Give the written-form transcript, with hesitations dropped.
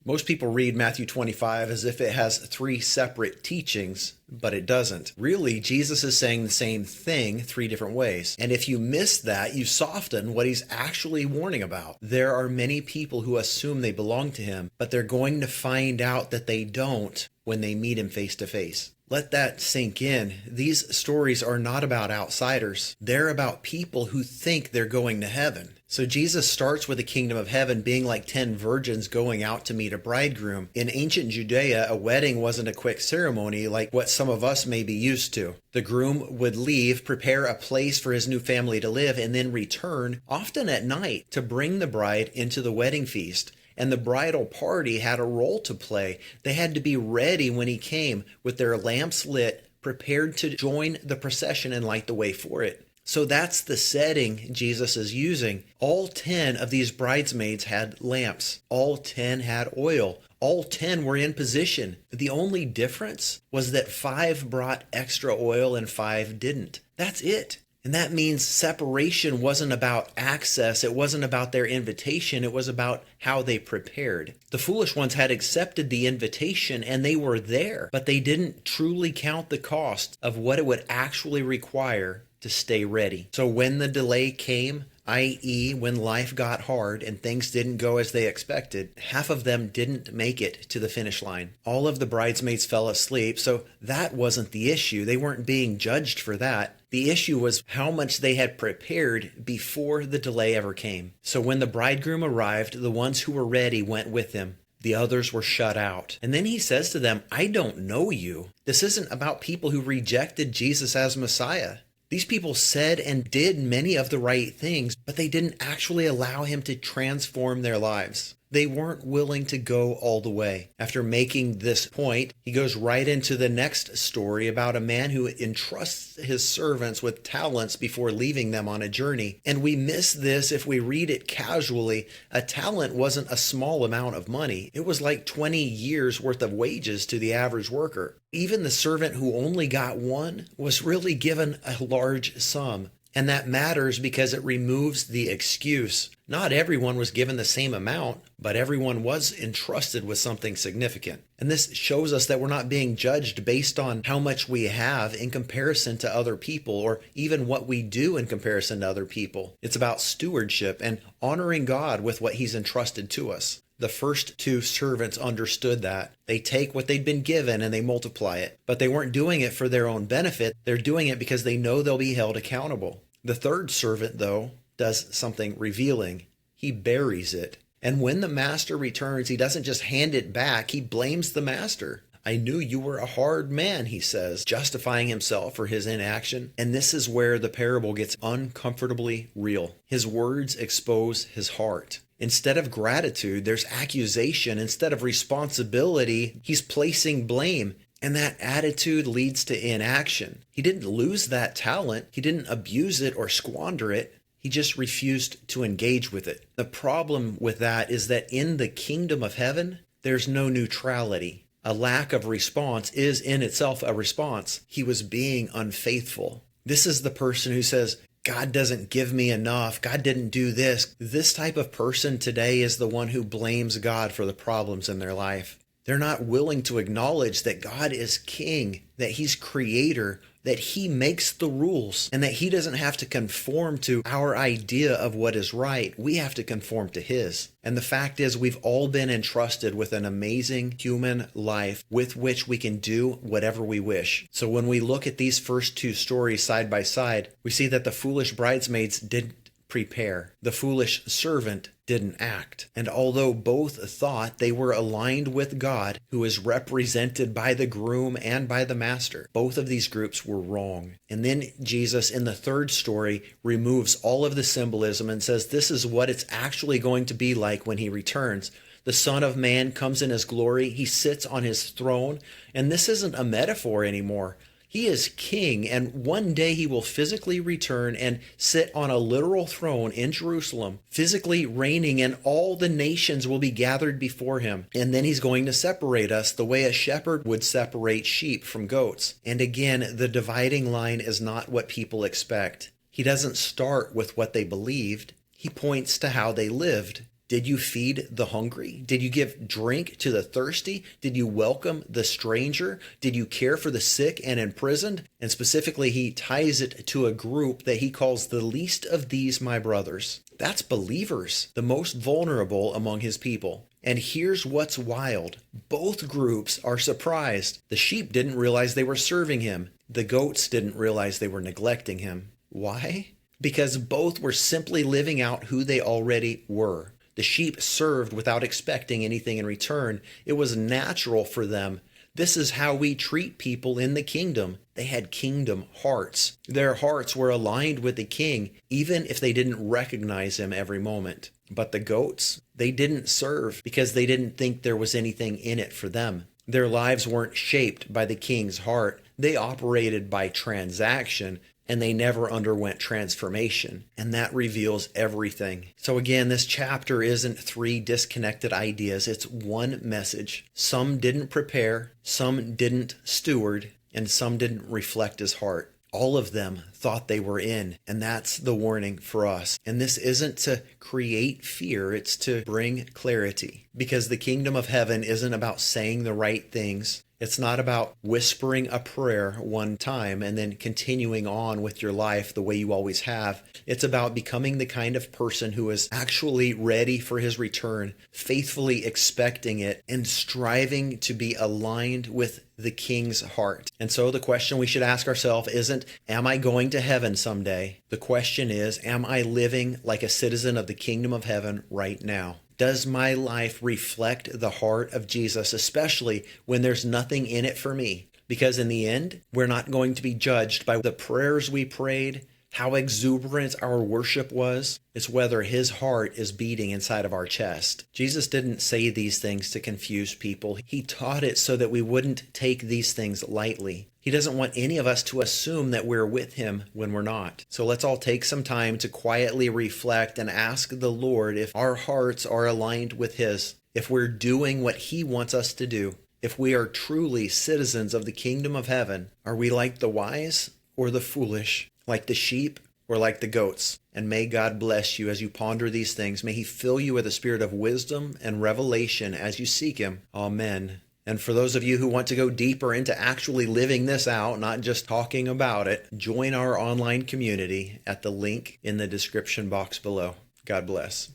Most people read Matthew 25 as if it has three separate teachings, but it doesn't. Really, Jesus is saying the same thing three different ways. And if you miss that, you soften what he's actually warning about. There are many people who assume they belong to him, but they're going to find out that they don't when they meet him face to face. Let that sink in. These stories are not about outsiders. They're about people who think they're going to heaven. So Jesus starts with the kingdom of heaven being like 10 virgins going out to meet a bridegroom. In ancient Judea, a wedding wasn't a quick ceremony like what some of us may be used to. The groom would leave, prepare a place for his new family to live, and then return, often at night, to bring the bride into the wedding feast. And the bridal party had a role to play. They had to be ready when he came with their lamps lit, prepared to join the procession and light the way for it. So that's the setting Jesus is using. All 10 of these bridesmaids had lamps. All 10 had oil. All 10 were in position. The only difference was that 5 brought extra oil and 5 didn't. That's it. And that means separation wasn't about access. It wasn't about their invitation. It was about how they prepared. The foolish ones had accepted the invitation and they were there, but they didn't truly count the cost of what it would actually require to stay ready. So when the delay came, i.e. when life got hard and things didn't go as they expected, half of them didn't make it to the finish line. All of the bridesmaids fell asleep, so that wasn't the issue. They weren't being judged for that. The issue was how much they had prepared before the delay ever came. So when the bridegroom arrived, the ones who were ready went with him. The others were shut out. And then he says to them, I don't know you. This isn't about people who rejected Jesus as Messiah. These people said and did many of the right things, but they didn't actually allow him to transform their lives. They weren't willing to go all the way. After making this point, he goes right into the next story about a man who entrusts his servants with talents before leaving them on a journey. And we miss this if we read it casually. A talent wasn't a small amount of money. It was like 20 years worth of wages to the average worker. Even the servant who only got one was really given a large sum. And that matters because it removes the excuse. Not everyone was given the same amount, but everyone was entrusted with something significant. And this shows us that we're not being judged based on how much we have in comparison to other people, or even what we do in comparison to other people. It's about stewardship and honoring God with what he's entrusted to us. The first 2 servants understood that. They take what they'd been given and they multiply it. But they weren't doing it for their own benefit. They're doing it because they know they'll be held accountable. The third servant, though, does something revealing. He buries it. And when the master returns, he doesn't just hand it back. He blames the master. I knew you were a hard man, he says, justifying himself for his inaction. And this is where the parable gets uncomfortably real. His words expose his heart. Instead of gratitude, there's accusation. Instead of responsibility, he's placing blame. And that attitude leads to inaction. He didn't lose that talent. He didn't abuse it or squander it. He just refused to engage with it. The problem with that is that in the kingdom of heaven, there's no neutrality. A lack of response is in itself a response. He was being unfaithful. This is the person who says, God doesn't give me enough. God didn't do this. This type of person today is the one who blames God for the problems in their life. They're not willing to acknowledge that God is king, that he's creator, that he makes the rules, and that he doesn't have to conform to our idea of what is right. We have to conform to his. And the fact is, we've all been entrusted with an amazing human life with which we can do whatever we wish. So when we look at these first 2 stories side by side, we see that the foolish bridesmaids didn't prepare. The foolish servant didn't act. And although both thought they were aligned with God, who is represented by the groom and by the master, both of these groups were wrong. And then Jesus, in the third story, removes all of the symbolism and says this is what it's actually going to be like when he returns. The Son of Man comes in his glory. He sits on his throne. And this isn't a metaphor anymore. He is king, and one day he will physically return and sit on a literal throne in Jerusalem, physically reigning, and all the nations will be gathered before him. And then he's going to separate us the way a shepherd would separate sheep from goats. And again, the dividing line is not what people expect. He doesn't start with what they believed. He points to how they lived. Did you feed the hungry? Did you give drink to the thirsty? Did you welcome the stranger? Did you care for the sick and imprisoned? And specifically, he ties it to a group that he calls the least of these, my brothers. That's believers, the most vulnerable among his people. And here's what's wild. Both groups are surprised. The sheep didn't realize they were serving him. The goats didn't realize they were neglecting him. Why? Because both were simply living out who they already were. The sheep served without expecting anything in return. It was natural for them. This is how we treat people in the kingdom. They had kingdom hearts. Their hearts were aligned with the king, even if they didn't recognize him every moment. But the goats, they didn't serve because they didn't think there was anything in it for them. Their lives weren't shaped by the king's heart. They operated by transaction, and they never underwent transformation. And that reveals everything. So again, this chapter isn't three disconnected ideas. It's one message. Some didn't prepare, some didn't steward, and some didn't reflect his heart. All of them thought they were in, and that's the warning for us. And this isn't to create fear, it's to bring clarity. Because the kingdom of heaven isn't about saying the right things. It's not about whispering a prayer one time and then continuing on with your life the way you always have. It's about becoming the kind of person who is actually ready for his return, faithfully expecting it, and striving to be aligned with the king's heart. And so the question we should ask ourselves isn't, am I going to heaven someday? The question is, am I living like a citizen of the kingdom of heaven right now? Does my life reflect the heart of Jesus, especially when there's nothing in it for me? Because in the end, we're not going to be judged by the prayers we prayed, how exuberant our worship was. It's whether his heart is beating inside of our chest. Jesus didn't say these things to confuse people. He taught it so that we wouldn't take these things lightly. He doesn't want any of us to assume that we're with him when we're not. So let's all take some time to quietly reflect and ask the Lord if our hearts are aligned with his, if we're doing what he wants us to do, if we are truly citizens of the kingdom of heaven. Are we like the wise or the foolish, like the sheep or like the goats? And may God bless you as you ponder these things. May he fill you with a spirit of wisdom and revelation as you seek him. Amen. And for those of you who want to go deeper into actually living this out, not just talking about it, join our online community at the link in the description box below. God bless.